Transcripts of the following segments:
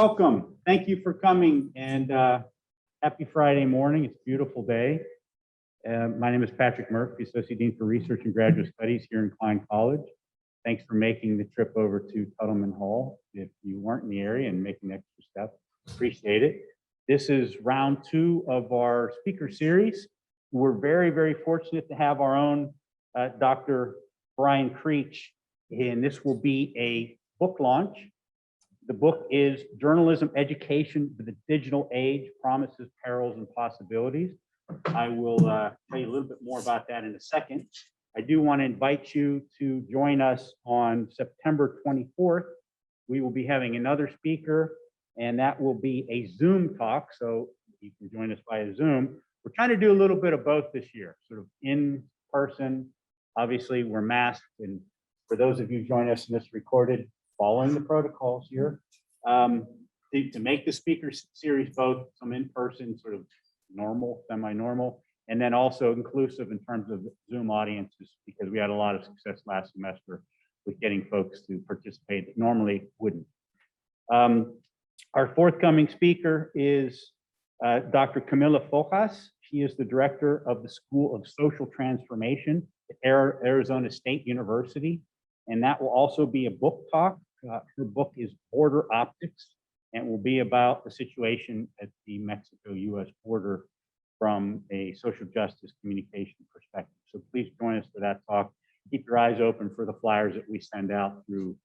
Welcome. Thank you for coming, and happy Friday morning. It's a beautiful day. My name is Patrick Murphy, Associate Dean for Research and Graduate Studies here in Klein College. Thanks for making the trip over to Tuttleman Hall. If you weren't in the area and making the extra step, appreciate it. This is round 2 of our speaker series. We're very, very fortunate to have our own Dr. Brian Creech, and this will be a book launch. The book is Journalism Education for the Digital Age, Promises, Perils, and Possibilities. I will tell you a little bit more about that in a second. I do want to invite you to join us on September 24th. We will be having another speaker, and that will be a Zoom talk, so you can join us via Zoom. We're trying to do a little bit of both this year, sort of in person. Obviously, we're masked, and for those of you joining us in this recorded, following the protocols here, to make the speaker series both some in-person, sort of normal, semi-normal, and then also inclusive in terms of Zoom audiences, because we had a lot of success last semester with getting folks to participate that normally wouldn't. Our forthcoming speaker is Dr. Camila Fojas. She is the director of the School of Social Transformation at Arizona State University, and that will also be a book talk. Her book is Border Optics, and will be about the situation at the Mexico-U.S. border from a social justice communication perspective. So please join us for that talk. Keep your eyes open for the flyers that we send out through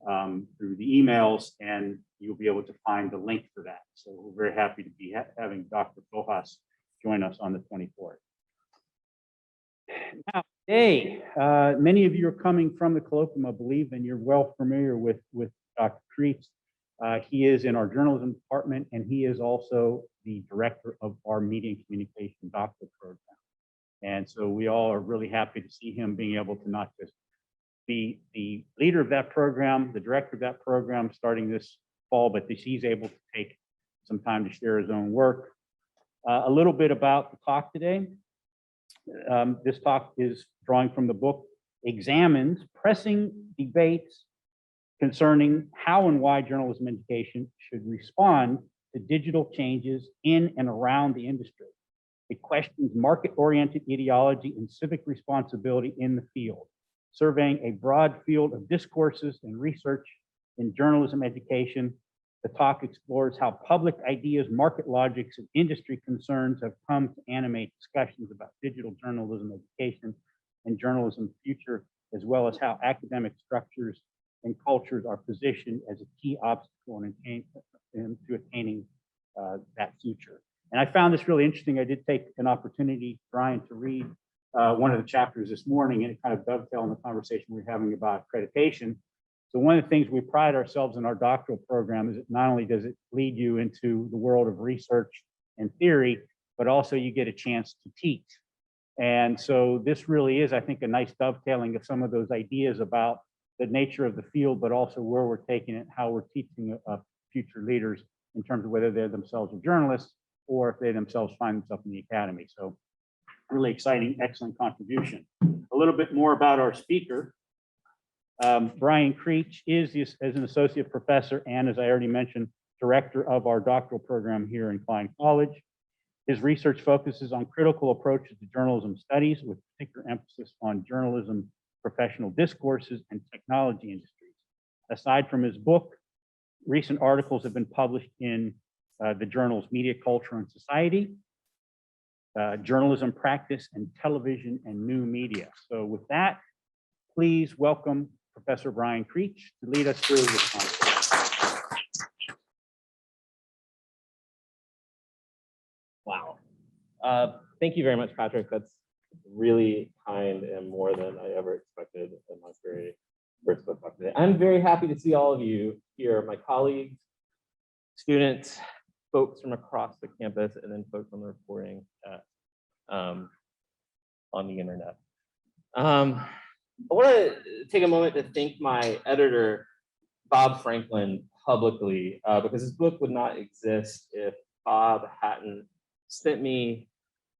the emails, and you'll be able to find the link for that. So we're very happy to be having Dr. Fojas join us on the 24th. Now, today, many of you are coming from the colloquium, I believe, and you're well familiar with Dr. Creech. He is in our journalism department, and he is also the director of our media and communication doctoral program. And so we all are really happy to see him being able to not just be the leader of that program, the director of that program starting this fall, but that he's able to take some time to share his own work. A little bit about the talk today. This talk is drawing from the book, examines pressing debates concerning how and why journalism education should respond to digital changes in and around the industry. It questions market-oriented ideology and civic responsibility in the field, surveying a broad field of discourses and research in journalism education. The talk explores how public ideas, market logics, and industry concerns have come to animate discussions about digital journalism education and journalism's future, as well as how academic structures and cultures are positioned as a key obstacle to attaining that future. And I found this really interesting. I did take an opportunity, Brian, to read one of the chapters this morning, and it kind of dovetailed on the conversation we were having about accreditation. So one of the things we pride ourselves in our doctoral program is that not only does it lead you into the world of research and theory, but also you get a chance to teach. And so this really is, I think, a nice dovetailing of some of those ideas about the nature of the field, but also where we're taking it, how we're teaching future leaders in terms of whether they're themselves a journalists or if they themselves find themselves in the academy. So really exciting, excellent contribution. A little bit more about our speaker. Brian Creech is, as an associate professor and, as I already mentioned, director of our doctoral program here in Klein College. His research focuses on critical approaches to journalism studies, with particular emphasis on journalism, professional discourses, and technology industries. Aside from his book, recent articles have been published in the journals Media, Culture, and Society, Journalism Practice, and Television and New Media. So with that, please welcome Professor Brian Creech to lead us through this conversation. Wow. Thank you very much, Patrick. That's really kind and more than I ever expected in my very first book talk today. I'm very happy to see all of you here, my colleagues, students, folks from across the campus, and then folks on the recording on the internet. I want to take a moment to thank my editor, Bob Franklin, publicly, because this book would not exist if Bob hadn't sent me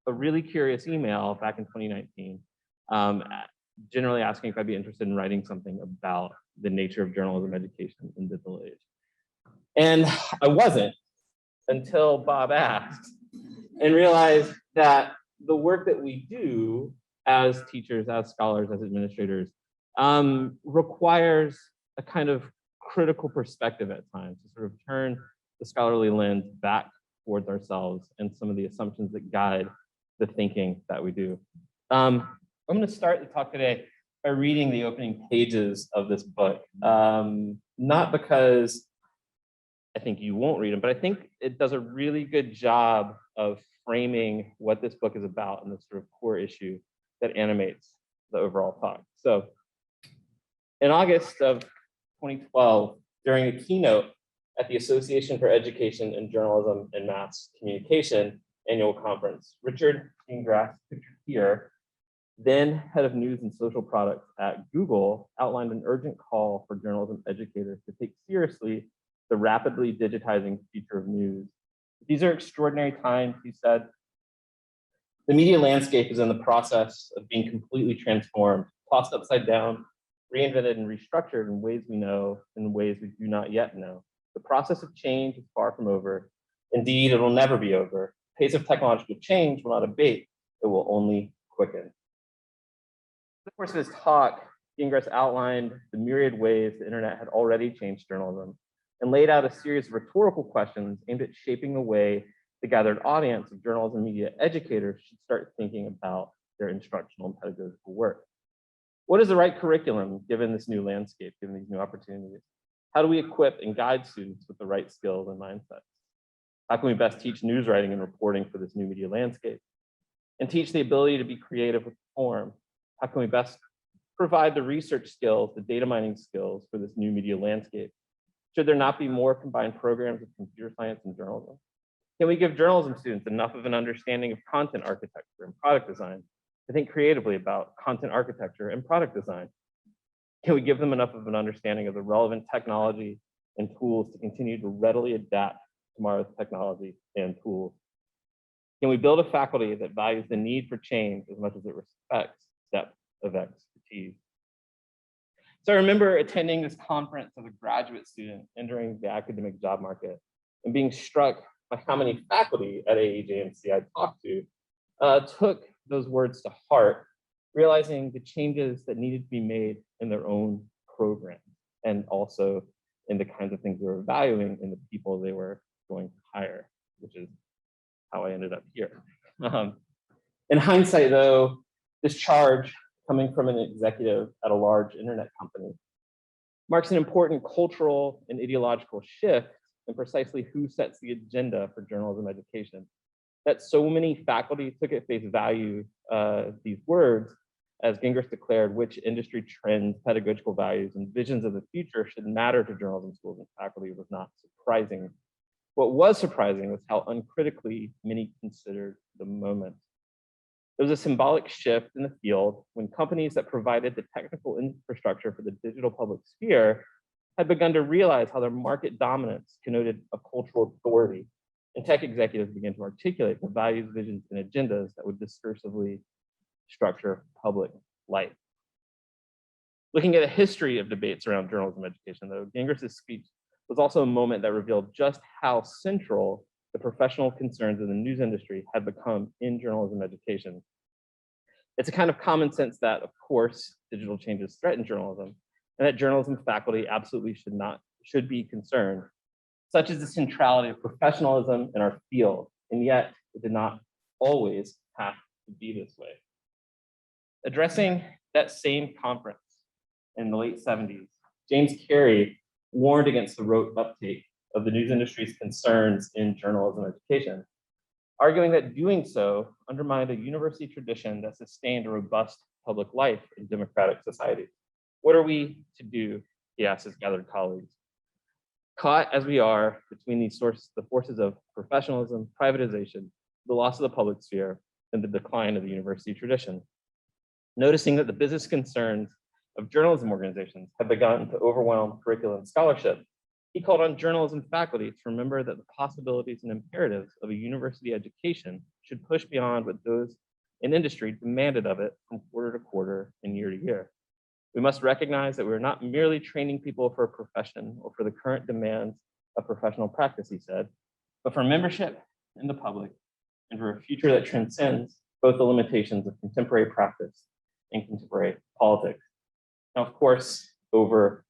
a really curious email back in 2019, generally asking if I'd be interested in writing something about the nature of journalism education in the digital age. And I wasn't until Bob asked, and realized that the work that we do as teachers, as scholars, as administrators, requires a kind of critical perspective at times to sort of turn the scholarly lens back towards ourselves and some of the assumptions that guide the thinking that we do. I'm going to start the talk today by reading the opening pages of this book, not because I think you won't read them, but I think it does a really good job of framing what this book is about and the sort of core issue that animates the overall talk. So in August of 2012, during a keynote at the Association for Education in Journalism and Mass Communication annual conference, Richard Ingrass, pictured here, then head of news and social products at Google, outlined an urgent call for journalism educators to take seriously the rapidly digitizing future of news. These are extraordinary times, he said. The media landscape is in the process of being completely transformed, tossed upside down, reinvented and restructured in ways we know and ways we do not yet know. The process of change is far from over. Indeed, it will never be over. The pace of technological change will not abate. It will only quicken. In the course of his talk, Ingress outlined the myriad ways the internet had already changed journalism and laid out a series of rhetorical questions aimed at shaping the way the gathered audience of journalism media educators should start thinking about their instructional and pedagogical work. What is the right curriculum given this new landscape, given these new opportunities? How do we equip and guide students with the right skills and mindsets? How can we best teach news writing and reporting for this new media landscape? And teach the ability to be creative with form? How can we best provide the research skills, the data mining skills for this new media landscape? Should there not be more combined programs of computer science and journalism? Can we give journalism students enough of an understanding of content architecture and product design to think creatively about content architecture and product design? Can we give them enough of an understanding of the relevant technology and tools to continue to readily adapt tomorrow's technology and tools? Can we build a faculty that values the need for change as much as it respects depth of expertise? So I remember attending this conference as a graduate student entering the academic job market and being struck by how many faculty at AEJMC I talked to took those words to heart, realizing the changes that needed to be made in their own program and also in the kinds of things they were valuing in the people they were going to hire, which is how I ended up here. In hindsight, though, this charge coming from an executive at a large internet company marks an important cultural and ideological shift in precisely who sets the agenda for journalism education. That so many faculty took at face value these words, as Gingras declared, which industry trends, pedagogical values, and visions of the future should matter to journalism schools and faculty was not surprising. What was surprising was how uncritically many considered the moment. There was a symbolic shift in the field when companies that provided the technical infrastructure for the digital public sphere had begun to realize how their market dominance connoted a cultural authority, and tech executives began to articulate the values, visions, and agendas that would discursively structure public life. Looking at a history of debates around journalism education, though, Gingras's speech was also a moment that revealed just how central the professional concerns of the news industry had become in journalism education. It's a kind of common sense that, of course, digital changes threaten journalism, and that journalism faculty absolutely should be concerned. Such is the centrality of professionalism in our field, and yet it did not always have to be this way. Addressing that same conference in the late 70s, James Carey warned against the rote uptake of the news industry's concerns in journalism education, arguing that doing so undermined a university tradition that sustained a robust public life in democratic societies. What are we to do, he asked his gathered colleagues. Caught as we are between these sources, the forces of professionalism, privatization, the loss of the public sphere, and the decline of the university tradition. Noticing that the business concerns of journalism organizations have begun to overwhelm curriculum and scholarship, he called on journalism faculty to remember that the possibilities and imperatives of a university education should push beyond what those in industry demanded of it from quarter to quarter and year to year. We must recognize that we're not merely training people for a profession or for the current demands of professional practice, he said, but for membership in the public and for a future that transcends both the limitations of contemporary practice and contemporary politics. Now, of course, over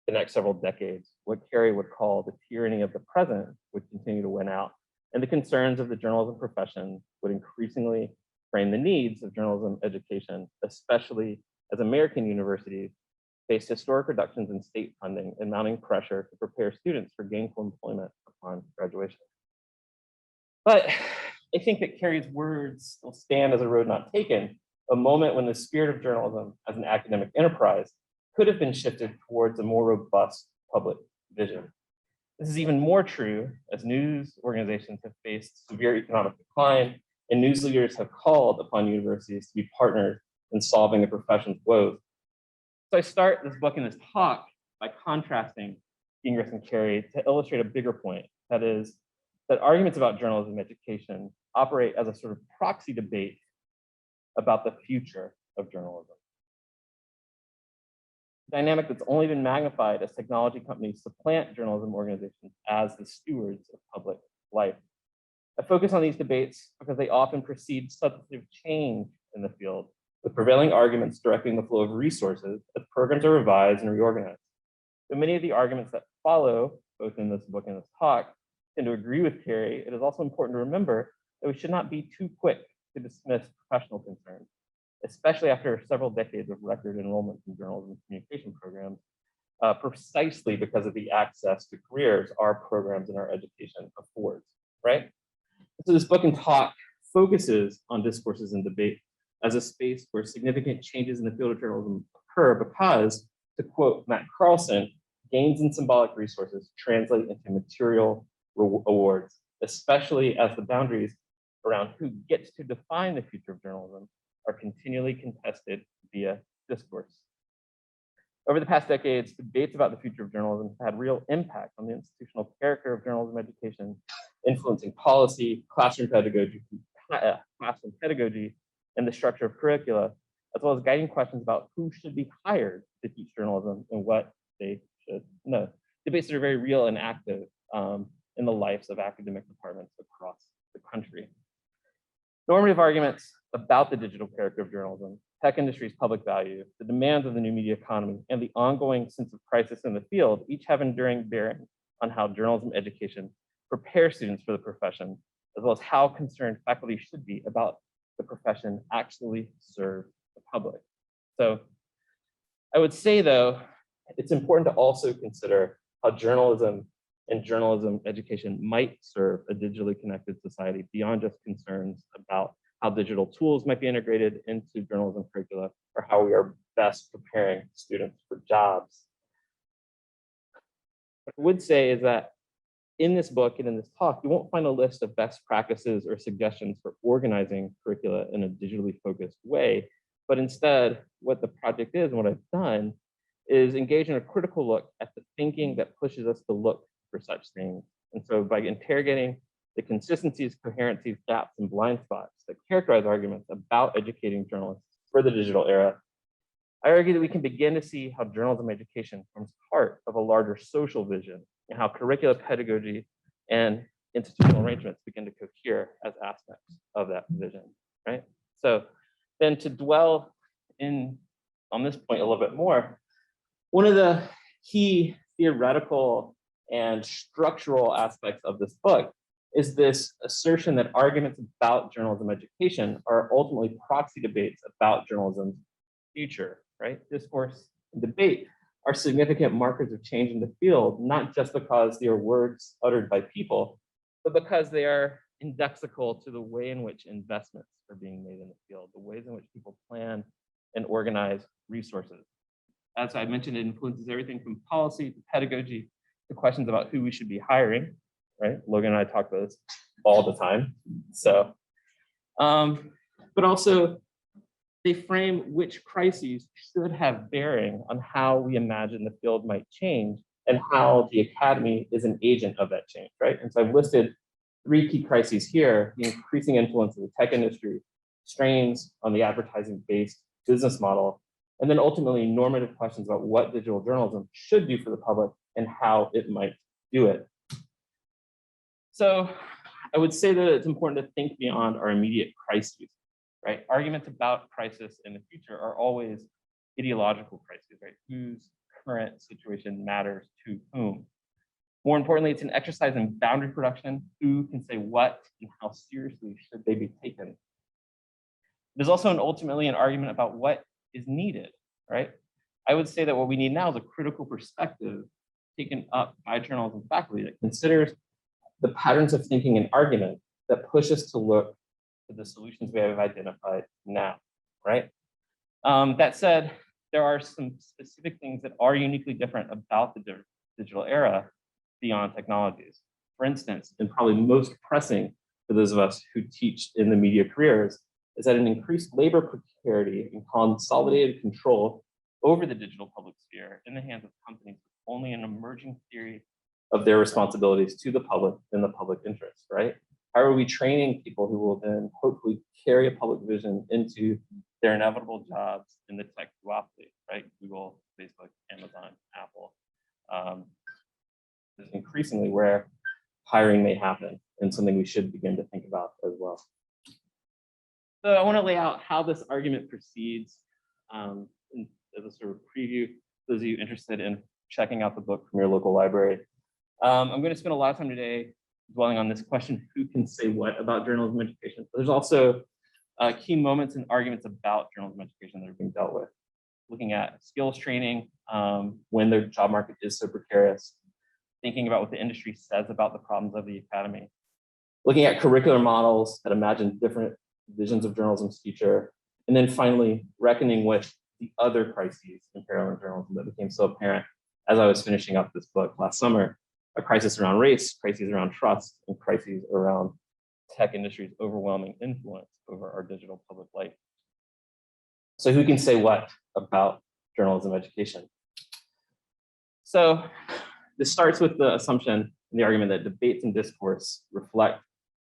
the next several decades, what Carey would call the tyranny of the present would continue to win out, and the concerns of the journalism profession would increasingly frame the needs of journalism education, especially as American universities faced historic reductions in state funding and mounting pressure to prepare students for gainful employment upon graduation. But I think that Carey's words will stand as a road not taken, a moment when the spirit of journalism as an academic enterprise could have been shifted towards a more robust public vision. This is even more true as news organizations have faced severe economic decline and news leaders have called upon universities to be partners in solving the profession's woes. So I start this book and this talk by contrasting Gingras and Carey to illustrate a bigger point, that is, that arguments about journalism education operate as a sort of proxy debate about the future of journalism. Dynamic that's only been magnified as technology companies supplant journalism organizations as the stewards of public life. I focus on these debates because they often precede substantive change in the field, with prevailing arguments directing the flow of resources as programs are revised and reorganized. But many of the arguments that follow, both in this book and this talk, tend to agree with Carey. It is also important to remember that we should not be too quick to dismiss professional concerns, especially after several decades of record enrollment in journalism communication programs, precisely because of the access to careers our programs and our education affords, right? So this book and talk focuses on discourses and debate as a space where significant changes in the field of journalism occur because, to quote Matt Carlson, gains in symbolic resources translate into material awards, especially as the boundaries around who gets to define the future of journalism are continually contested via discourse. Over the past decades, debates about the future of journalism have had real impact on the institutional character of journalism education, influencing policy, classroom pedagogy, and the structure of curricula, as well as guiding questions about who should be hired to teach journalism and what they should know. Debates that are very real and active in the lives of academic departments across the country. Normative arguments about the digital character of journalism, tech industry's public value, the demands of the new media economy, and the ongoing sense of crisis in the field each have enduring bearing on how journalism education prepares students for the profession, as well as how concerned faculty should be about the profession actually serve the public. So I would say, though, it's important to also consider how journalism and journalism education might serve a digitally connected society beyond just concerns about how digital tools might be integrated into journalism curricula or how we are best preparing students for jobs. What I would say is that in this book and in this talk, you won't find a list of best practices or suggestions for organizing curricula in a digitally focused way, but instead what the project is and what I've done is engage in a critical look at the thinking that pushes us to look for such things. And so by interrogating the consistencies, coherencies, gaps, and blind spots that characterize arguments about educating journalists for the digital era, I argue that we can begin to see how journalism education forms part of a larger social vision and how curricula, pedagogy, and institutional arrangements begin to cohere as aspects of that vision, right? So then to dwell on this point a little bit more, one of the key theoretical and structural aspects of this book is this assertion that arguments about journalism education are ultimately proxy debates about journalism's future, right? Discourse and debate are significant markers of change in the field, not just because they are words uttered by people, but because they are indexical to the way in which investments are being made in the field, the ways in which people plan and organize resources. As I mentioned, it influences everything from policy to pedagogy to questions about who we should be hiring, right? Logan and I talk about this all the time. So, but also they frame which crises should have bearing on how we imagine the field might change and how the academy is an agent of that change, right? And so I've listed 3 key crises here: the increasing influence of the tech industry, strains on the advertising-based business model, and then ultimately normative questions about what digital journalism should do for the public and how it might do it. So I would say that it's important to think beyond our immediate crises, right? Arguments about crisis in the future are always ideological crises, right? Whose current situation matters to whom. More importantly, it's an exercise in boundary production. Who can say what and how seriously should they be taken? There's also ultimately an argument about what is needed, right? I would say that what we need now is a critical perspective taken up by journalism faculty that considers the patterns of thinking and argument that push us to look at the solutions we have identified now, right? That said, there are some specific things that are uniquely different about the digital era beyond technologies. For instance, and probably most pressing for those of us who teach in the media careers, is that an increased labor precarity and consolidated control over the digital public sphere in the hands of companies with only an emerging theory of their responsibilities to the public in the public interest, right? How are we training people who will then hopefully carry a public vision into their inevitable jobs in the tech duopoly, right? Google, Facebook, Amazon, Apple. Is increasingly where hiring may happen and something we should begin to think about as well. So I want to lay out how this argument proceeds as a sort of preview. Those of you interested in checking out the book from your local library. I'm going to spend a lot of time today dwelling on this question, who can say what about journalism education? But there's also key moments and arguments about journalism education that are being dealt with. Looking at skills training when the job market is so precarious, thinking about what the industry says about the problems of the academy, looking at curricular models that imagine different visions of journalism's future, and then finally reckoning with the other crises in parallel journalism that became so apparent as I was finishing up this book last summer, a crisis around race, crises around trust, and crises around tech industry's overwhelming influence over our digital public life. So who can say what about journalism education? So this starts with the assumption and the argument that debates and discourse reflect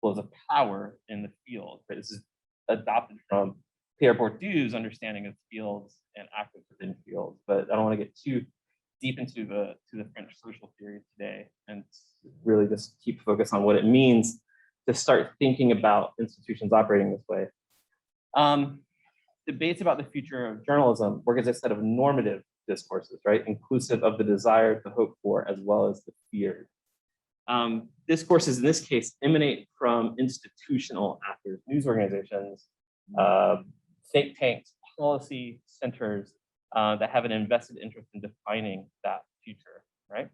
flows of power in the field. Right? This is adopted from Pierre Bourdieu's understanding of fields and actors within fields, but I don't want to get too deep into the French social theory today, and really just keep focused on what it means to start thinking about institutions operating this way. Debates about the future of journalism work as a set of normative discourses, right? Inclusive of the desire, the hope for, as well as the fear. Discourses in this case emanate from institutional actors, news organizations, think tanks, policy centers that have an invested interest in defining that future, right?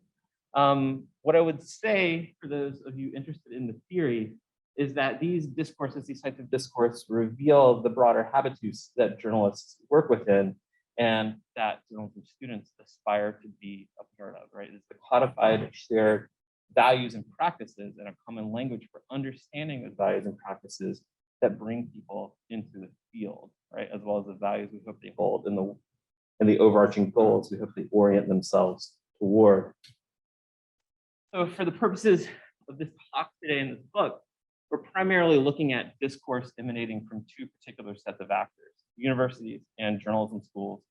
What I would say for those of you interested in the theory is that these discourses, these types of discourse reveal the broader habitus that journalists work within and that journalism students aspire to be a part of, right? It's the codified, shared values and practices and a common language for understanding those values and practices that bring people into the field, right? As well as the values we hope they hold and the overarching goals we hope they orient themselves toward. So for the purposes of this talk today in this book, we're primarily looking at discourse emanating from two particular sets of actors, universities and journalism schools,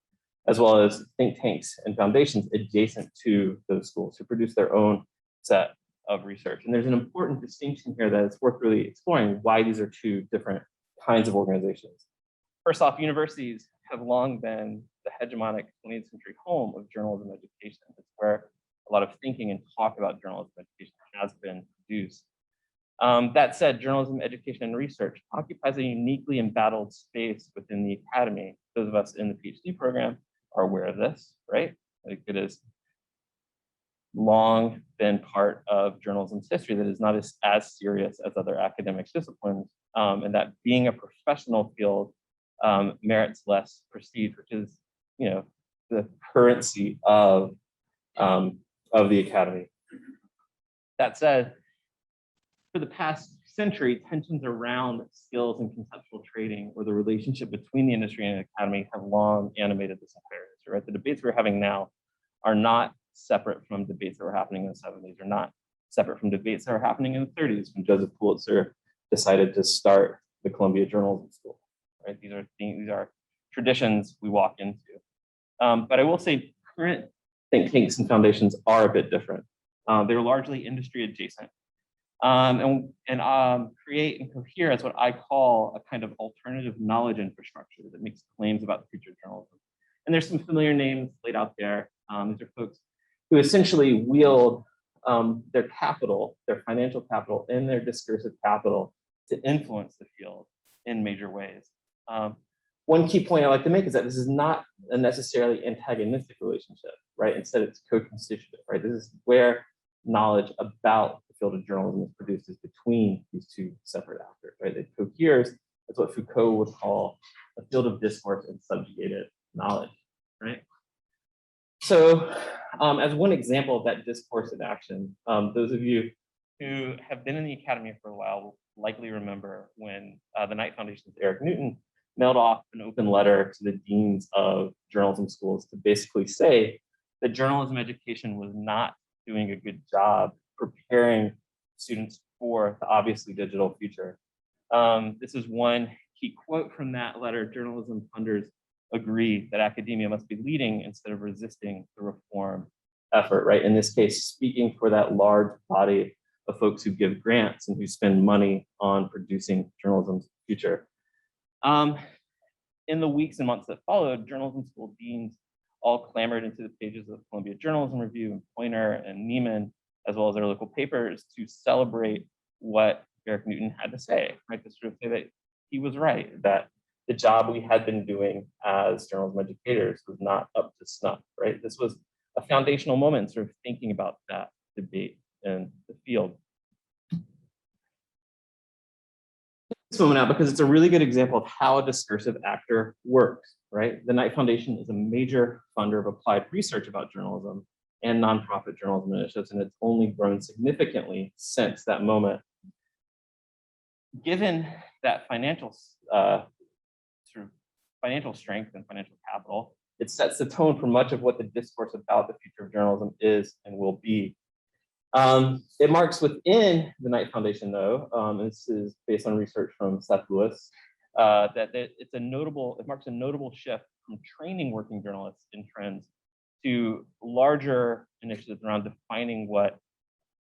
as well as think tanks and foundations adjacent to those schools who produce their own set of research. And there's an important distinction here that it's worth really exploring why these are two different kinds of organizations. First off, universities have long been the hegemonic 20th century home of journalism education. It's where a lot of thinking and talk about journalism education has been produced. That said, journalism education and research occupies a uniquely embattled space within the academy. Those of us in the PhD program are aware of this, right? Like it has long been part of journalism's history that is not as serious as other academic disciplines, and that being a professional field merits less prestige, which is, you know, the currency of the academy. That said, for the past century, tensions around skills and conceptual trading or the relationship between the industry and the academy have long animated this affair, right? The debates we're having now are not separate from debates that were happening in the 70s, or not separate from debates that were happening in the 30s when Joseph Pulitzer decided to start the Columbia Journalism School, right? These are traditions we walk into. But I will say current think tanks and foundations are a bit different. They're largely industry adjacent. and create and cohere as what I call a kind of alternative knowledge infrastructure that makes claims about the future of journalism. And there's some familiar names laid out there. These are folks who essentially wield their capital, their financial capital, and their discursive capital to influence the field in major ways. One key point I like to make is that this is not a necessarily antagonistic relationship, right? Instead, it's co-constitutive, right? This is where knowledge about the field of journalism is produced, is between these two separate actors, right? It coheres. That's what Foucault would call a field of discourse and subjugated knowledge, right? So as one example of that discourse in action, those of you who have been in the academy for a while will likely remember when the Knight Foundation's Eric Newton mailed off an open letter to the deans of journalism schools to basically say that journalism education was not doing a good job preparing students for the obviously digital future. This is one key quote from that letter. Journalism funders agree that academia must be leading instead of resisting the reform effort, right? In this case, speaking for that large body of folks who give grants and who spend money on producing journalism's future. In the weeks and months that followed, journalism school deans all clamored into the pages of Columbia Journalism Review and Poynter and Neiman, as well as their local papers, to celebrate what Eric Newton had to say, right? To sort of say that he was right, that the job we had been doing as journalism educators was not up to snuff, right? This was a foundational moment, sort of thinking about that debate in the field. This moment out because it's a really good example of how a discursive actor works, right? The Knight Foundation is a major funder of applied research about journalism and nonprofit journalism initiatives, and it's only grown significantly since that moment. Given that financial financial strength and financial capital, it sets the tone for much of what the discourse about the future of journalism is and will be. It marks within the Knight Foundation, though, and this is based on research from Seth Lewis, that it marks a notable shift from training working journalists in trends to larger initiatives around defining what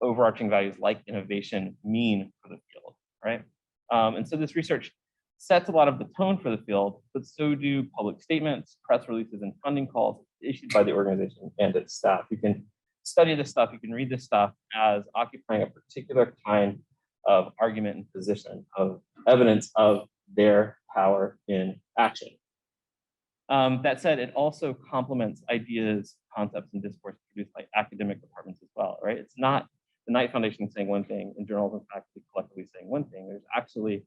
overarching values like innovation mean for the field, right? And so this research sets a lot of the tone for the field, but so do public statements, press releases, and funding calls issued by the organization and its staff. You can study this stuff, you can read this stuff as occupying a particular kind of argument and position, of evidence of their power in action. That said, it also complements ideas, concepts, and discourse produced by academic departments as well, right? It's not the Knight Foundation saying one thing and journalism faculty collectively saying one thing. There's actually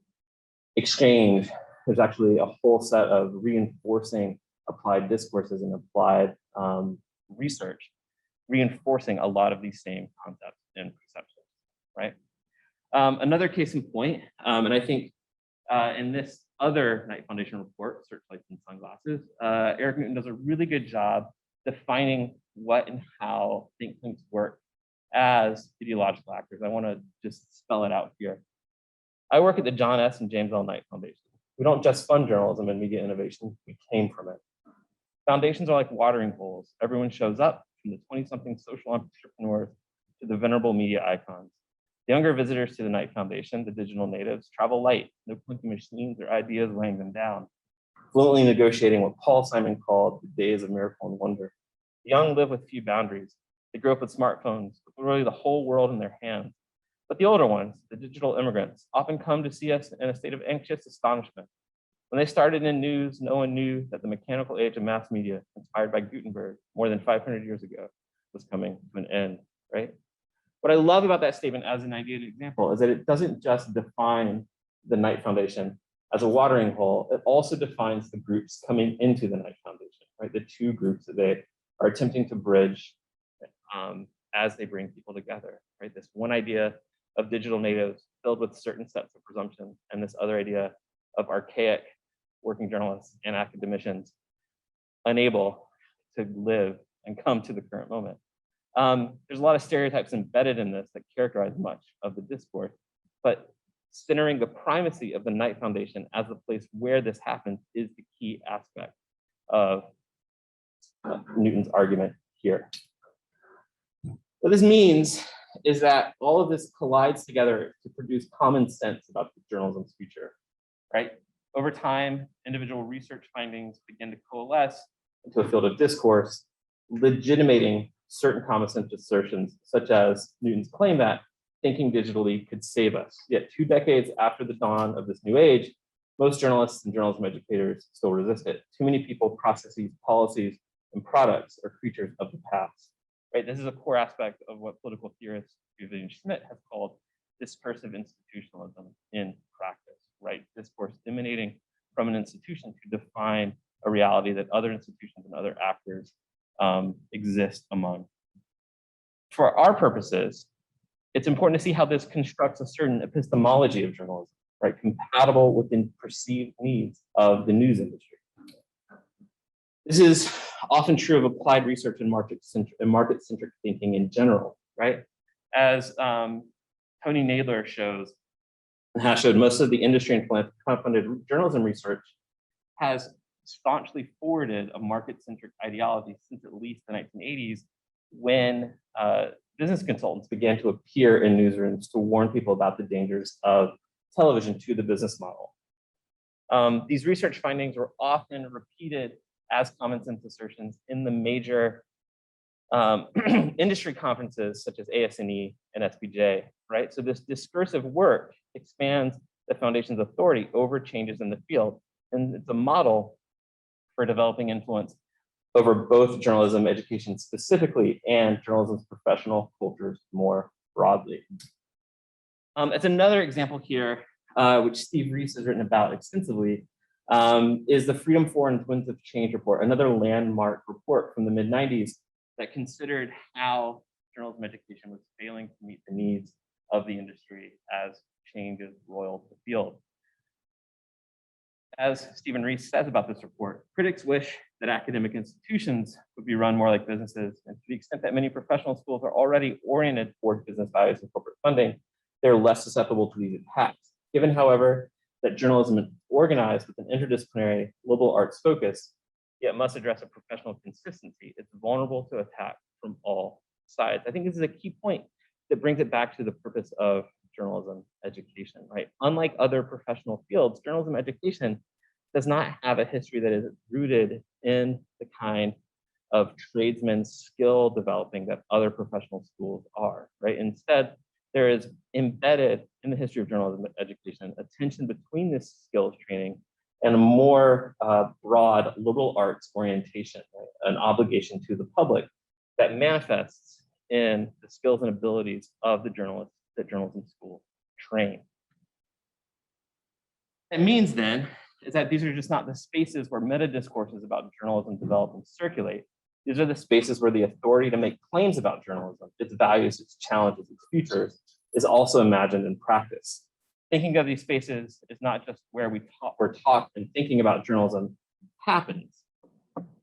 exchange. There's actually a whole set of reinforcing applied discourses and applied research, reinforcing a lot of these same concepts and perceptions, right? Another case in point, and I think in this other Knight Foundation report, Searchlights and Sunglasses, Eric Newton does a really good job defining what and how think tanks work as ideological actors. I want to just spell it out here. I work at the John S. and James L. Knight Foundation. We don't just fund journalism and media innovation, we came from it. Foundations are like watering holes. Everyone shows up, from the 20-something social entrepreneurs to the venerable media icons. The younger visitors to the Knight Foundation, the digital natives, travel light, no clunky machines or ideas weighing them down, fluently negotiating what Paul Simon called the days of miracle and wonder. The young live with few boundaries. They grow up with smartphones, with literally the whole world in their hands. But the older ones, the digital immigrants, often come to see us in a state of anxious astonishment. When they started in news, no one knew that the mechanical age of mass media, inspired by Gutenberg more than 500 years ago, was coming to an end, right? What I love about that statement as an ideal example is that it doesn't just define the Knight Foundation as a watering hole, it also defines the groups coming into the Knight Foundation, right? The two groups that they are attempting to bridge as they bring people together, right? This one idea of digital natives filled with certain sets of presumptions, and this other idea of archaic working journalists and academicians unable to live and come to the current moment. There's a lot of stereotypes embedded in this that characterize much of the discourse, but centering the primacy of the Knight Foundation as the place where this happens is the key aspect of Newton's argument here. What this means is that all of this collides together to produce common sense about the journalism's future, right? Over time, individual research findings begin to coalesce into a field of discourse, legitimating certain common sense assertions, such as Newton's claim that thinking digitally could save us. Yet 2 decades after the dawn of this new age, most journalists and journalism educators still resist it. Too many people, processes, policies, and products are creatures of the past. Right? This is a core aspect of what political theorist Vivian Schmidt has called dispersive institutionalism in practice, right? Discourse emanating from an institution to define a reality that other institutions and other actors exist among. For our purposes, it's important to see how this constructs a certain epistemology of journalism, right? Compatible with the perceived needs of the news industry. This is often true of applied research and market-centric thinking in general, right? As Tony Nadler shows, and has showed, most of the industry and funded journalism research has staunchly forwarded a market-centric ideology since at least the 1980s, when business consultants began to appear in newsrooms to warn people about the dangers of television to the business model. These research findings were often repeated as common sense assertions in the major industry conferences such as ASNE and SBJ, right? So this discursive work expands the foundation's authority over changes in the field, and it's a model for developing influence over both journalism education specifically and journalism's professional cultures more broadly. As another example here, which Steve Reese has written about extensively, is the Freedom for and Winds of Change report, another landmark report from the mid-90s that considered how journalism education was failing to meet the needs of the industry as changes roiled the field. As Stephen Reese says about this report, critics wish that academic institutions would be run more like businesses, and to the extent that many professional schools are already oriented toward business values and corporate funding, they're less susceptible to these attacks. Given, however, that journalism is organized with an interdisciplinary liberal arts focus, yet must address a professional consistency, it's vulnerable to attack from all sides. I think this is a key point that brings it back to the purpose of journalism education, right? Unlike other professional fields, journalism education does not have a history that is rooted in the kind of tradesman skill developing that other professional schools are, right? Instead, there is embedded in the history of journalism education a tension between this skills training and a more broad liberal arts orientation, right? An obligation to the public that manifests in the skills and abilities of the journalists that journalism schools train. It means then is that these are just not the spaces where meta discourses about journalism develop and circulate. These are the spaces where the authority to make claims about journalism, its values, its challenges, its futures, is also imagined in practice. Thinking of these spaces is not just where we're taught and thinking about journalism happens.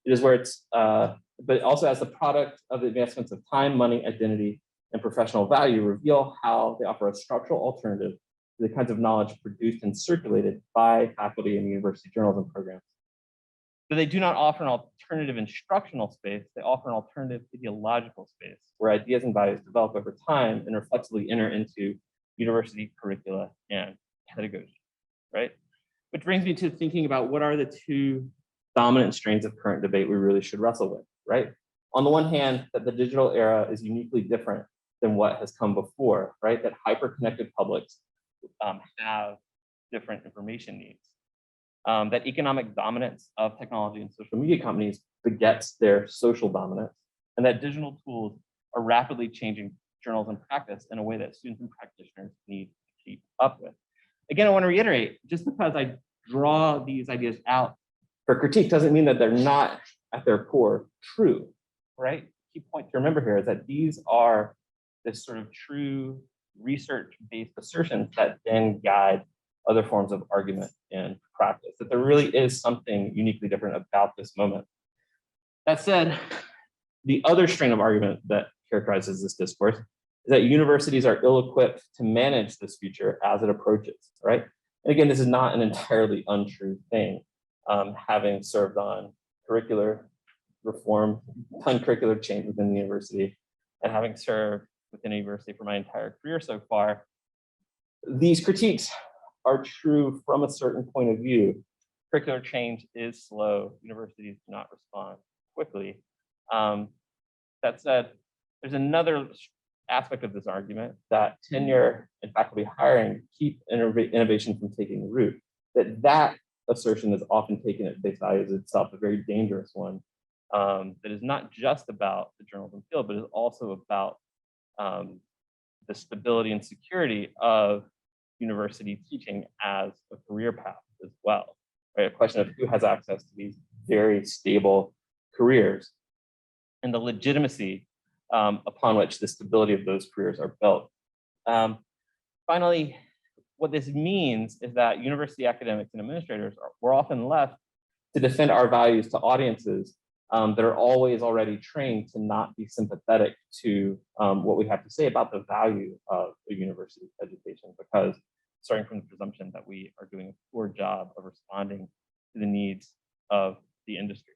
It is where it's, but also as the product of the advancements of time, money, identity, and professional value reveal how they offer a structural alternative to the kinds of knowledge produced and circulated by faculty and university journalism programs. But they do not offer an alternative instructional space, they offer an alternative ideological space where ideas and values develop over time and reflexively enter into university curricula and pedagogy, right? Which brings me to thinking about what are the two dominant strains of current debate we really should wrestle with, right? On the one hand, that the digital era is uniquely different than what has come before, right? That hyper-connected publics have different information needs. That economic dominance of technology and social media companies begets their social dominance, and that digital tools are rapidly changing journalism practice in a way that students and practitioners need to keep up with. Again, I want to reiterate, just because I draw these ideas out for critique doesn't mean that they're not at their core true, right? Key point to remember here is that these are this sort of true research-based assertions that then guide other forms of argument in practice, that there really is something uniquely different about this moment. That said, the other strain of argument that characterizes this discourse is that universities are ill-equipped to manage this future as it approaches, right? And again, this is not an entirely untrue thing. Having served on curricular reform, on curricular change within the university, and having served within a university for my entire career so far, these critiques are true from a certain point of view. Curricular change is slow. Universities do not respond quickly. That said, there's another aspect of this argument that tenure and faculty hiring keep innovation from taking root. That assertion is often taken at face value as itself a very dangerous one. That is not just about the journalism field, but is also about the stability and security of university teaching as a career path as well. Right? A question of who has access to these very stable careers and the legitimacy upon which the stability of those careers are built. Finally, what this means is that university academics and administrators we're often left to defend our values to audiences that are always already trained to not be sympathetic to what we have to say about the value of a university education, because starting from the presumption that we are doing a poor job of responding to the needs of the industry.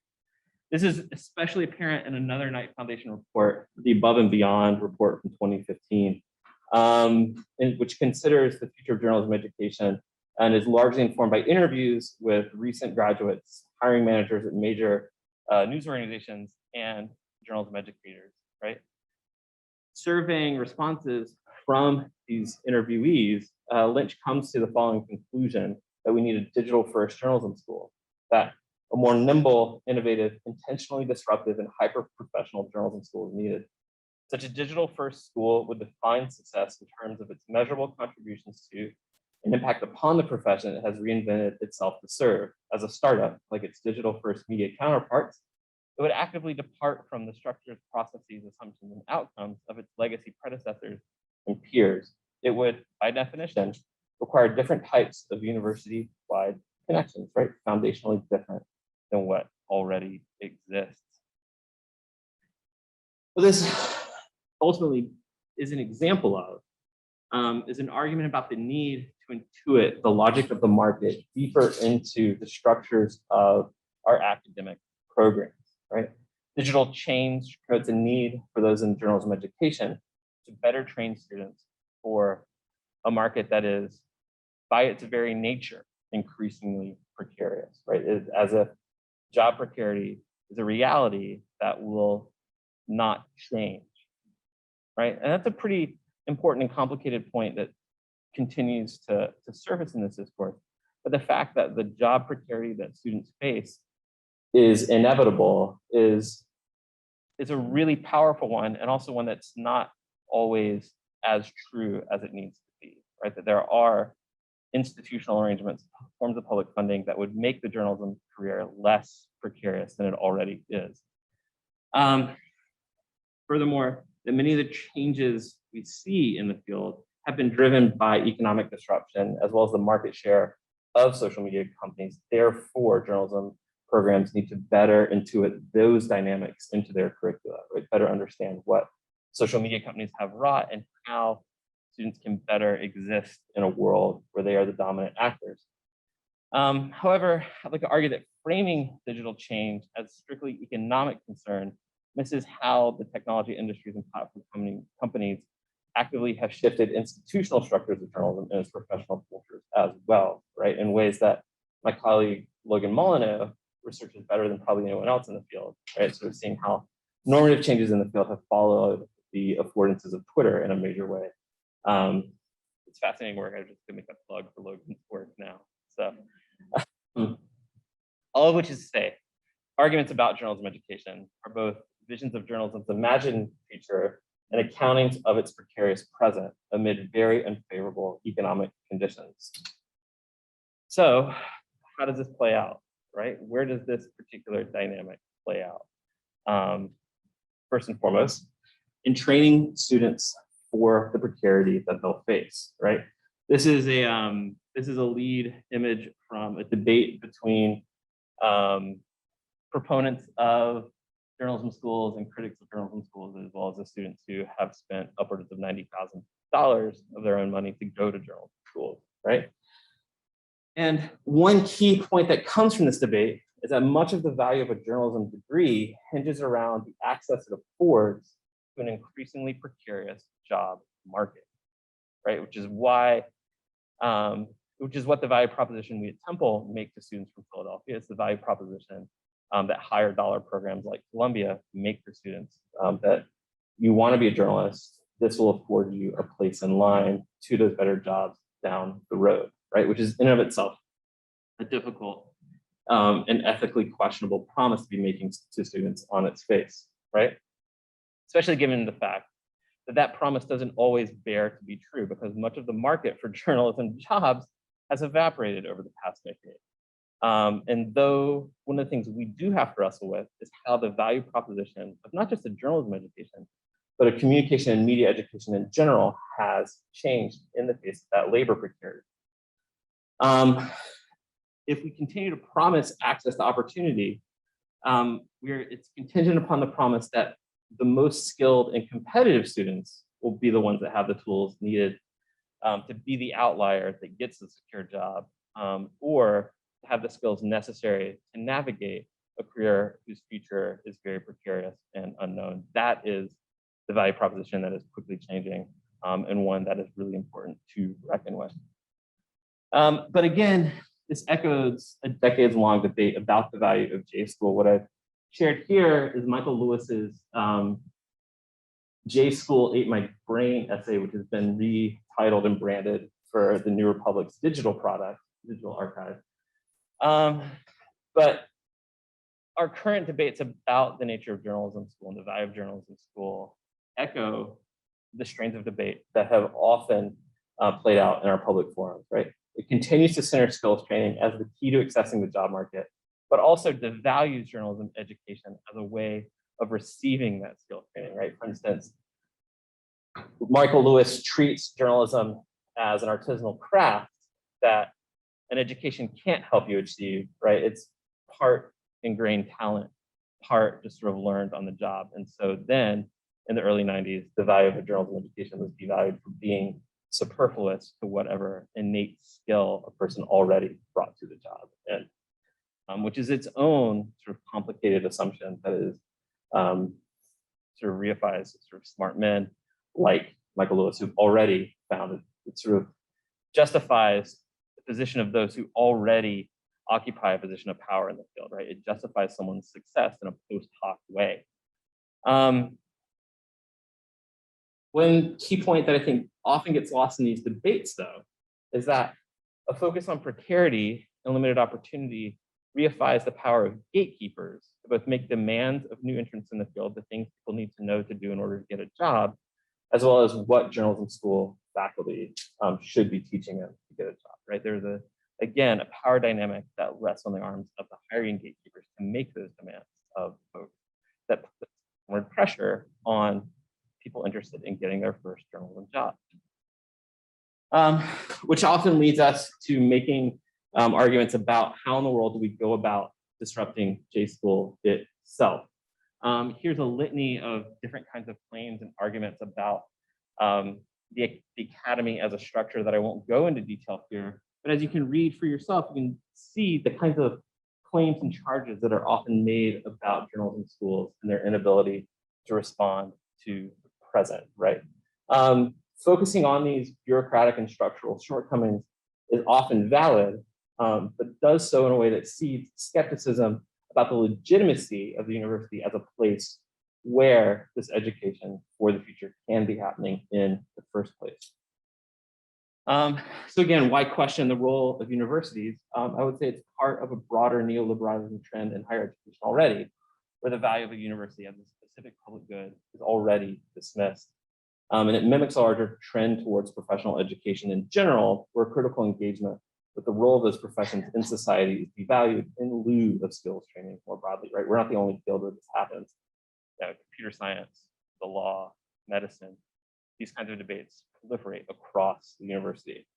This is especially apparent in another Knight Foundation report, the Above and Beyond report from 2015, which considers the future of journalism education and is largely informed by interviews with recent graduates, hiring managers at major news organizations, and journalism educators, right? Surveying responses from these interviewees, Lynch comes to the following conclusion: that we need a digital-first journalism school, that a more nimble, innovative, intentionally disruptive, and hyper-professional journalism school is needed. Such a digital-first school would define success in terms of its measurable contributions to and impact upon the profession it has reinvented itself to serve. As a startup, like its digital-first media counterparts, it would actively depart from the structures, processes, assumptions, and outcomes of its legacy predecessors and peers. It would, by definition, require different types of university-wide connections, right? Foundationally different than what already exists. What this ultimately is an example of is an argument about the need to intuit the logic of the market deeper into the structures of our academic programs, right? Digital change creates a need for those in journalism education to better train students for a market that is, by its very nature, increasingly precarious, right? As if job precarity is a reality that will not change, right? And that's a pretty important and complicated point that continues to surface in this discourse. But the fact that the job precarity that students face is inevitable is a really powerful one, and also one that's not always as true as it needs to be, right? That there are institutional arrangements, forms of public funding that would make the journalism career less precarious than it already is. Furthermore, that many of the changes we see in the field have been driven by economic disruption, as well as the market share of social media companies. Therefore, journalism programs need to better intuit those dynamics into their curricula, right? Better understand what social media companies have wrought and how students can better exist in a world where they are the dominant actors. However, I'd like to argue that framing digital change as strictly economic concern misses how the technology industries and platform companies actively have shifted institutional structures of journalism and its professional cultures as well, right? In ways that my colleague Logan Molyneux researches better than probably anyone else in the field, right? So we're seeing how normative changes in the field have followed the affordances of Twitter in a major way. It's fascinating work. I just gonna make a plug for Logan's work now. So all of which is to say, arguments about journalism education are both visions of journalism's imagined future and accountings of its precarious present amid very unfavorable economic conditions. So how does this play out, right? Where does this particular dynamic play out? First and foremost, in training students for the precarity that they'll face, right? This is a lead image from a debate between proponents of journalism schools and critics of journalism schools, as well as the students who have spent upwards of $90,000 of their own money to go to journalism schools, right? And one key point that comes from this debate is that much of the value of a journalism degree hinges around the access it affords to an increasingly precarious job market, right? Which is why, which is what the value proposition we at Temple make to students from Philadelphia. It's the value proposition that higher dollar programs like Columbia make for students, that you want to be a journalist, this will afford you a place in line to those better jobs down the road, right? Which is in and of itself a difficult and ethically questionable promise to be making to students on its face, right? Especially given the fact that that promise doesn't always bear to be true, because much of the market for journalism jobs has evaporated over the past decade. And though one of the things we do have to wrestle with is how the value proposition of not just a journalism education, but a communication and media education in general has changed in the face of that labor precarity. If we continue to promise access to opportunity, it's contingent upon the promise that the most skilled and competitive students will be the ones that have the tools needed to be the outlier that gets the secure job, or have the skills necessary to navigate a career whose future is very precarious and unknown. That is the value proposition that is quickly changing, and one that is really important to reckon with. But again, this echoes a decades-long debate about the value of J-School. What I've shared here is Michael Lewis's J-School Ate My Brain essay, which has been retitled and branded for the New Republic's digital product, digital archive. But our current debates about the nature of journalism school and the value of journalism school echo the strains of debate that have often played out in our public forums, right? It continues to center skills training as the key to accessing the job market, but also devalues journalism education as a way of receiving that skills training, right? For instance, Michael Lewis treats journalism as an artisanal craft that an education can't help you achieve, right? It's part ingrained talent, part just sort of learned on the job. And so then in the early 90s, the value of a journalism education was devalued for being superfluous to whatever innate skill a person already brought to the job, and which is its own sort of complicated assumption that is sort of reifies sort of smart men like Michael Lewis, who've already found it sort of justifies the position of those who already occupy a position of power in the field, right? It justifies someone's success in a post hoc way. One key point that I think often gets lost in these debates, though, is that a focus on precarity and limited opportunity reifies the power of gatekeepers to both make demands of new entrants in the field, the things people need to know to do in order to get a job, as well as what journalism school faculty should be teaching them to get a job, right? There's again, a power dynamic that rests on the arms of the hiring gatekeepers to make those demands of folks that put more pressure on people interested in getting their first journalism job. Which often leads us to making arguments about how in the world do we go about disrupting J-School itself. Here's a litany of different kinds of claims and arguments about the academy as a structure that I won't go into detail here, but as you can read for yourself, you can see the kinds of claims and charges that are often made about journalism schools and their inability to respond to the present, right? Focusing on these bureaucratic and structural shortcomings is often valid, but does so in a way that seeds skepticism about the legitimacy of the university as a place where this education for the future can be happening in the first place. So again, why question the role of universities? I would say it's part of a broader neoliberalism trend in higher education already, where the value of a university as a specific public good is already dismissed. And it mimics a larger trend towards professional education in general, where critical engagement with the role of those professions in society is devalued in lieu of skills training more broadly, right? We're not the only field where this happens. Computer science, the law, medicine, these kinds of debates proliferate across the university.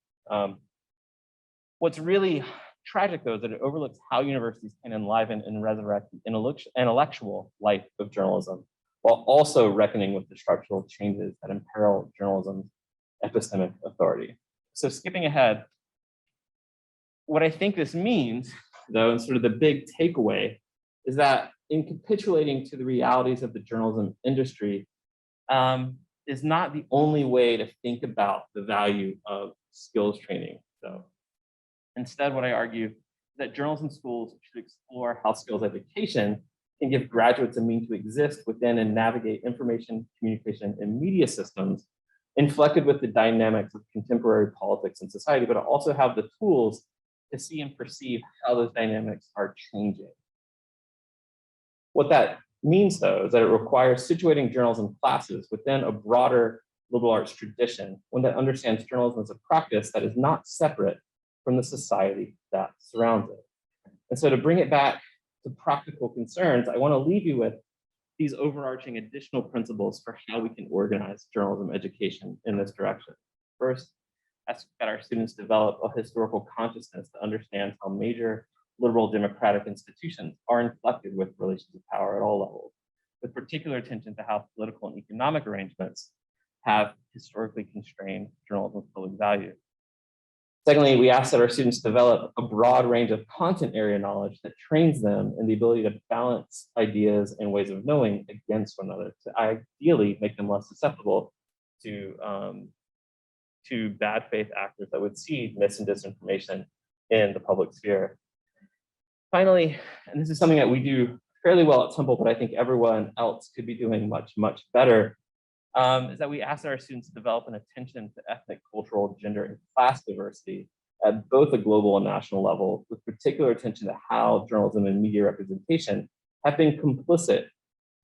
What's really tragic, though, is that it overlooks how universities can enliven and resurrect the intellectual life of journalism, while also reckoning with the structural changes that imperil journalism's epistemic authority. So skipping ahead, what I think this means, though, and sort of the big takeaway, is that in capitulating to the realities of the journalism industry, is not the only way to think about the value of skills training. So instead, what I argue is that journalism schools should explore how skills education can give graduates a means to exist within and navigate information, communication, and media systems inflected with the dynamics of contemporary politics and society, but also have the tools to see and perceive how those dynamics are changing. What that means, though, is that it requires situating journalism classes within a broader liberal arts tradition, one that understands journalism as a practice that is not separate from the society that surrounds it. And so to bring it back to practical concerns, I want to leave you with these overarching additional principles for how we can organize journalism education in this direction. First, ask that our students develop a historical consciousness that understands how major liberal democratic institutions are inflected with relations of power at all levels, with particular attention to how political and economic arrangements have historically constrained journalism's public value. Secondly, we ask that our students develop a broad range of content area knowledge that trains them in the ability to balance ideas and ways of knowing against one another, to ideally make them less susceptible to bad faith actors that would see mis and disinformation in the public sphere. Finally, and this is something that we do fairly well at Temple, but I think everyone else could be doing much, much better, is that we ask our students to develop an attention to ethnic, cultural, gender, and class diversity at both a global and national level, with particular attention to how journalism and media representation have been complicit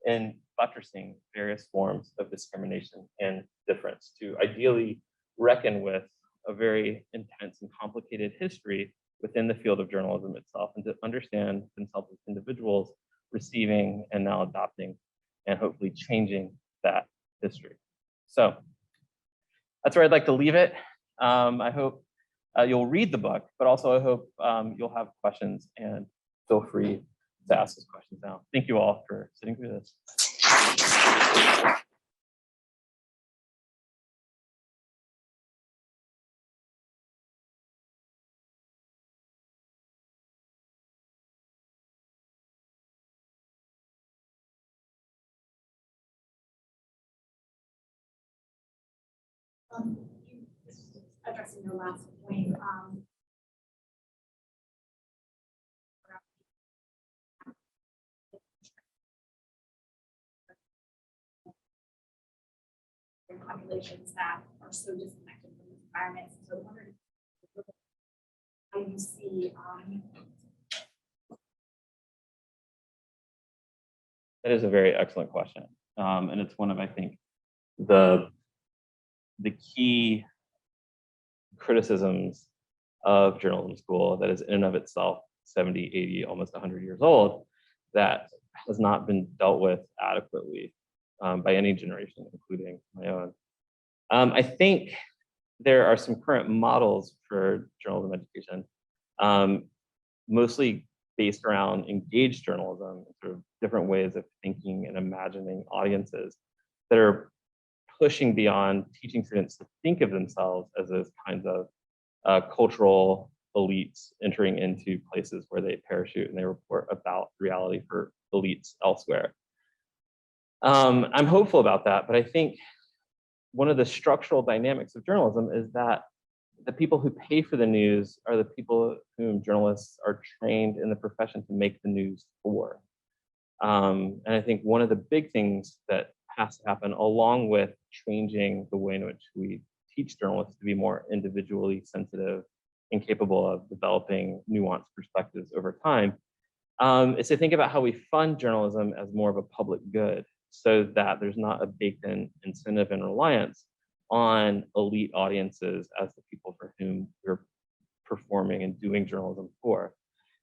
in buttressing various forms of discrimination and difference, to ideally reckon with a very intense and complicated history within the field of journalism itself, and to understand themselves as individuals receiving and now adopting and hopefully changing that history. So that's where I'd like to leave it. I hope you'll read the book, but also I hope you'll have questions, and feel free to ask those questions now. Thank you all for sitting through this. Addressing your last point, populations that are so disconnected from the environment. So I wondered how you see That is a very excellent question. And it's one of, I think, the key criticisms of journalism school that is in and of itself 70, 80, almost 100 years old, that has not been dealt with adequately by any generation, including my own. I think there are some current models for journalism education, mostly based around engaged journalism, sort of different ways of thinking and imagining audiences that are pushing beyond teaching students to think of themselves as those kinds of cultural elites entering into places where they parachute and they report about reality for elites elsewhere. I'm hopeful about that, but I think one of the structural dynamics of journalism is that the people who pay for the news are the people whom journalists are trained in the profession to make the news for. And I think one of the big things that has to happen, along with changing the way in which we teach journalists to be more individually sensitive and capable of developing nuanced perspectives over time, is to think about how we fund journalism as more of a public good, so that there's not a baked-in incentive and reliance on elite audiences as the people for whom we're performing and doing journalism for.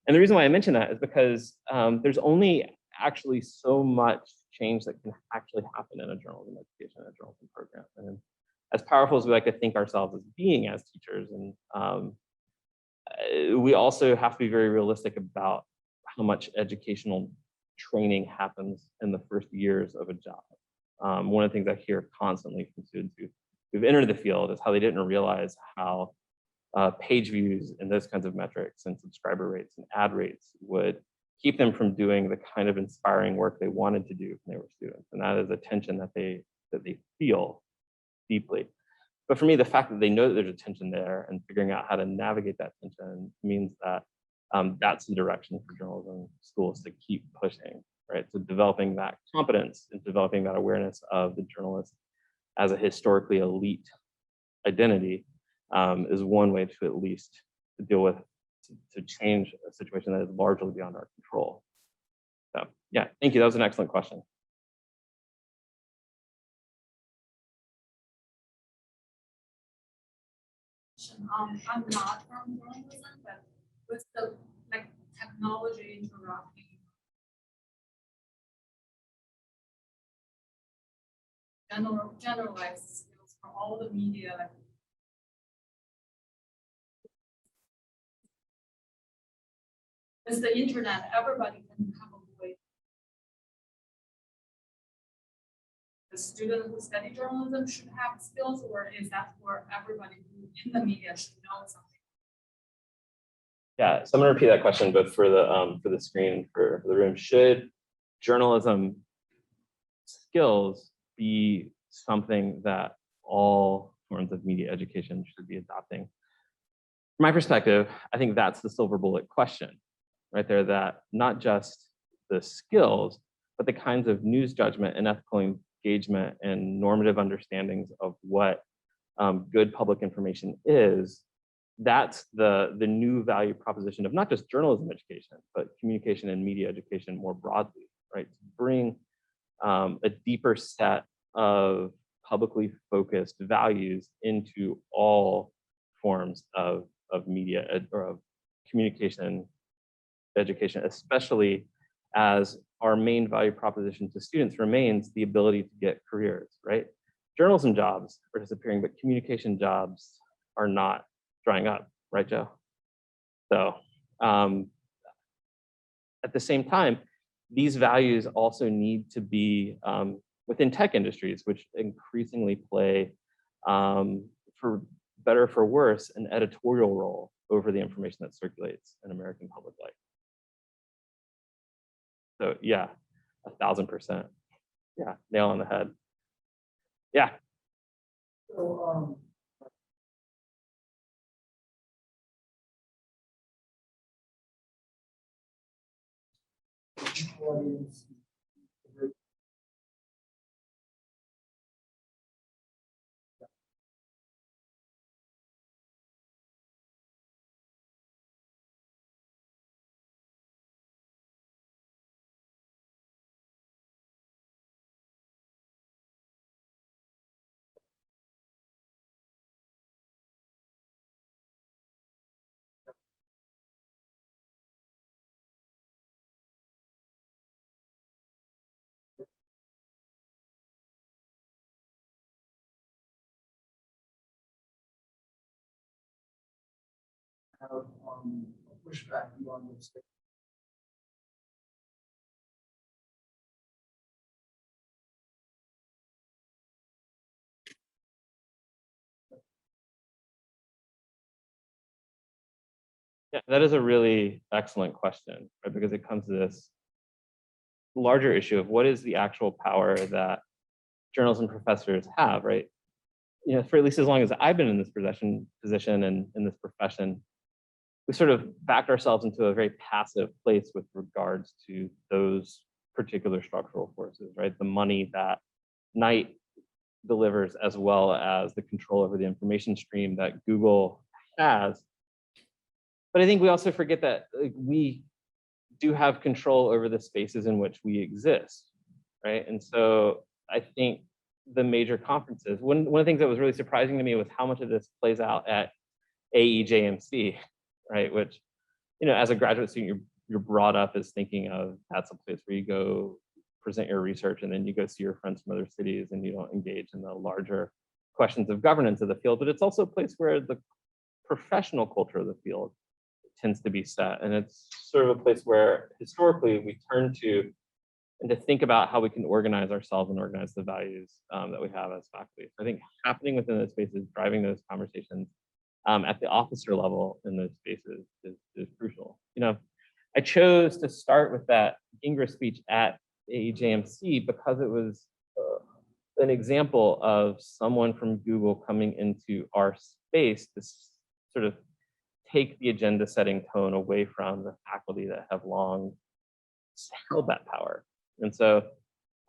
And the reason why I mention that is because there's only actually so much change that can actually happen in a journalism education, a journalism program. And as powerful as we like to think ourselves as being as teachers, and we also have to be very realistic about how much educational training happens in the first years of a job. One of the things I hear constantly from students who've entered the field is how they didn't realize how page views and those kinds of metrics and subscriber rates and ad rates would keep them from doing the kind of inspiring work they wanted to do when they were students. And that is a tension that they that they feel deeply. But for me, the fact that they know that there's a tension there and figuring out how to navigate that tension means that that's the direction for journalism schools to keep pushing, right? So developing that competence and developing that awareness of the journalist as a historically elite identity is one way to at least deal with, to change a situation that is largely beyond our control. So yeah, thank you. That was an excellent question. I'm not from journalism, but with the technology interrupting generalized skills for all the media, with the internet, everybody can have a voice. The student who study journalism should have skills, or is that where everybody who in the media should know something? Yeah, so I'm gonna repeat that question both for the screen and for the room. Should journalism skills be something that all forms of media education should be adopting? From my perspective, I think that's the silver bullet question right there, that not just the skills, but the kinds of news judgment and ethical engagement and normative understandings of what good public information is. That's the new value proposition of not just journalism education, but communication and media education more broadly, right? To bring a deeper set of publicly focused values into all forms of media or of communication education, especially as our main value proposition to students remains the ability to get careers, right? Journalism jobs are disappearing, but communication jobs are not drying up, right, Joe? So at the same time, these values also need to be within tech industries, which increasingly play, for better or for worse, an editorial role over the information that circulates in American public life. So yeah, 1000%. Yeah, nail on the head. Yeah. So, audience, have a pushback on this. Yeah, that is a really excellent question, right? Because it comes to this larger issue of what is the actual power that journalism professors have, right? You know, for at least as long as I've been in this position and in this profession, we sort of backed ourselves into a very passive place with regards to those particular structural forces, right? The money that Knight delivers, as well as the control over the information stream that Google has. But I think we also forget that we do have control over the spaces in which we exist, right? And so I think the major conferences, one of the things that was really surprising to me was how much of this plays out at AEJMC, right? Which, you know, as a graduate student, you're brought up as thinking of that's a place where you go present your research and then you go see your friends from other cities and you don't engage in the larger questions of governance of the field. But it's also a place where the professional culture of the field tends to be set. And it's sort of a place where historically we turn to and to think about how we can organize ourselves and organize the values that we have as faculty. So I think happening within those spaces, driving those conversations at the officer level in those spaces is crucial. You know, I chose to start with that Gingrich speech at AEJMC because it was an example of someone from Google coming into our space to sort of take the agenda setting tone away from the faculty that have long held that power. And so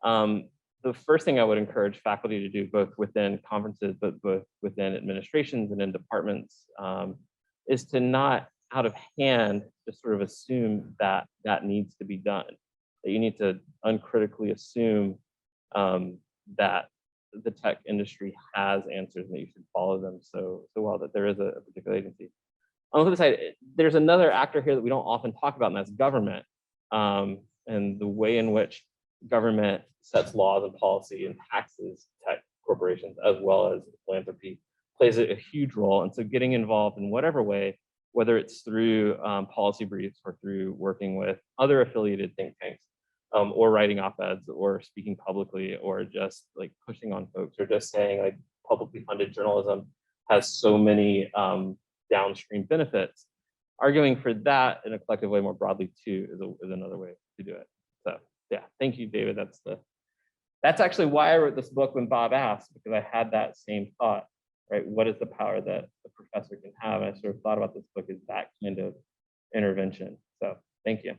the first thing I would encourage faculty to do, both within conferences, but both within administrations and in departments, is to not out of hand just sort of assume that that needs to be done. That you need to uncritically assume that the tech industry has answers and that you should follow them so well, that there is a particular agency. On the other side, there's another actor here that we don't often talk about, and that's government, and the way in which government sets laws and policy and taxes tech corporations, as well as philanthropy, plays a huge role. And so getting involved in whatever way, whether it's through policy briefs or through working with other affiliated think tanks, or writing op-eds or speaking publicly, or just like pushing on folks, or just saying like publicly funded journalism has so many downstream benefits. Arguing for that in a collective way more broadly too is another way to do it. So yeah, thank you, David. That's actually why I wrote this book when Bob asked, because I had that same thought, right? What is the power that a professor can have? And I sort of thought about this book as that kind of intervention. So thank you.